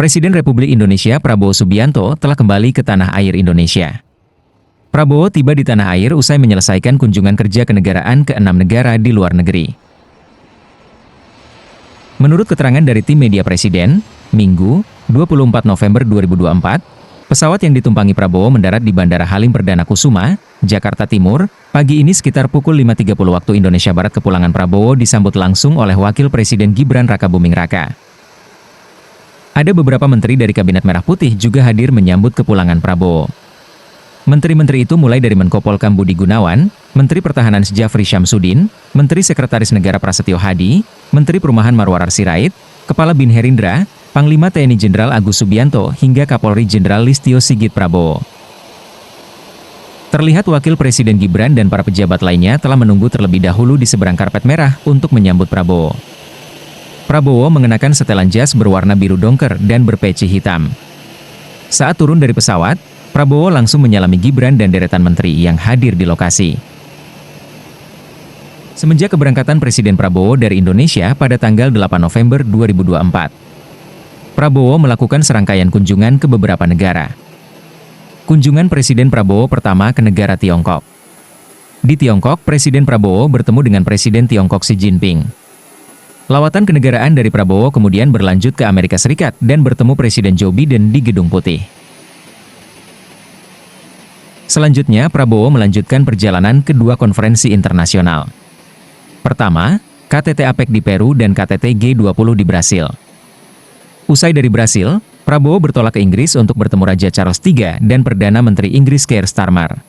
Presiden Republik Indonesia Prabowo Subianto telah kembali ke tanah air Indonesia. Prabowo tiba di tanah air usai menyelesaikan kunjungan kerja kenegaraan ke 6 negara di luar negeri. Menurut keterangan dari tim media Presiden, Minggu, 24 November 2024, pesawat yang ditumpangi Prabowo mendarat di Bandara Halim Perdana Kusuma, Jakarta Timur. Pagi ini sekitar pukul 5.30 waktu Indonesia Barat kepulangan Prabowo disambut langsung oleh Wakil Presiden Gibran Rakabuming Raka. Ada beberapa menteri dari Kabinet Merah Putih juga hadir menyambut kepulangan Prabowo. Menteri-menteri itu mulai dari Menko Polhukam Budi Gunawan, Menteri Pertahanan Syafri Syamsuddin, Menteri Sekretaris Negara Prasetyo Hadi, Menteri Perumahan Marwarar Sirait, Kepala Bin Herindra, Panglima TNI Jenderal Agus Subianto hingga Kapolri Jenderal Listio Sigit Prabowo. Terlihat Wakil Presiden Gibran dan para pejabat lainnya telah menunggu terlebih dahulu di seberang karpet merah untuk menyambut Prabowo. Prabowo mengenakan setelan jas berwarna biru dongker dan berpeci hitam. Saat turun dari pesawat, Prabowo langsung menyalami Gibran dan deretan menteri yang hadir di lokasi. Semenjak keberangkatan Presiden Prabowo dari Indonesia pada tanggal 8 November 2024, Prabowo melakukan serangkaian kunjungan ke beberapa negara. Kunjungan Presiden Prabowo pertama ke negara Tiongkok. Di Tiongkok, Presiden Prabowo bertemu dengan Presiden Tiongkok Xi Jinping. Lawatan kenegaraan dari Prabowo kemudian berlanjut ke Amerika Serikat dan bertemu Presiden Joe Biden di Gedung Putih. Selanjutnya, Prabowo melanjutkan perjalanan ke dua konferensi internasional. Pertama, KTT APEC di Peru dan KTT G20 di Brasil. Usai dari Brasil, Prabowo bertolak ke Inggris untuk bertemu Raja Charles III dan Perdana Menteri Inggris Keir Starmer.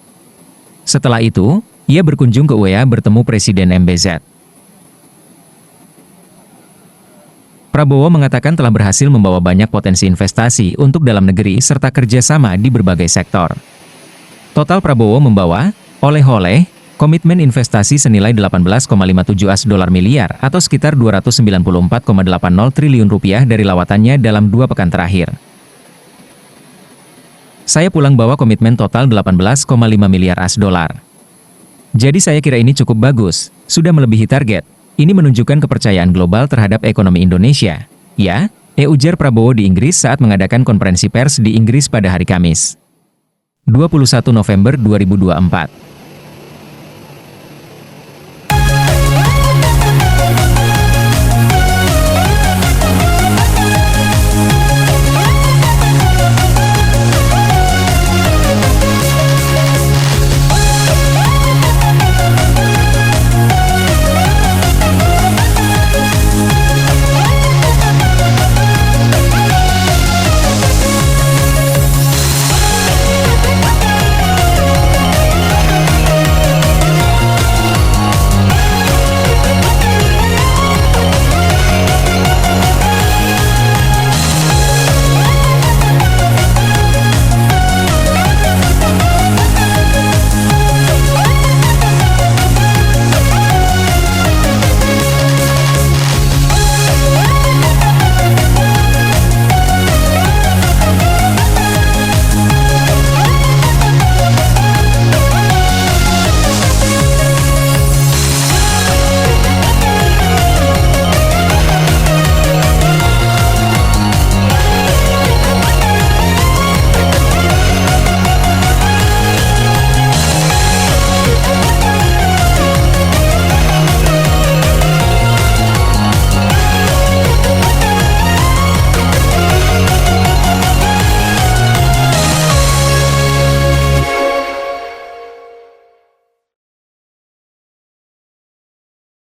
Setelah itu, ia berkunjung ke UEA bertemu Presiden MBZ. Prabowo mengatakan telah berhasil membawa banyak potensi investasi untuk dalam negeri serta kerjasama di berbagai sektor. Total Prabowo membawa, oleh-oleh, komitmen investasi senilai 18,57 dolar miliar atau sekitar 294,80 triliun rupiah dari lawatannya dalam 2 pekan terakhir. Saya pulang bawa komitmen total 18,5 miliar dolar. Jadi saya kira ini cukup bagus, sudah melebihi target. Ini menunjukkan kepercayaan global terhadap ekonomi Indonesia. Ya, ujar Prabowo di Inggris saat mengadakan konferensi pers di Inggris pada hari Kamis, 21 November 2024.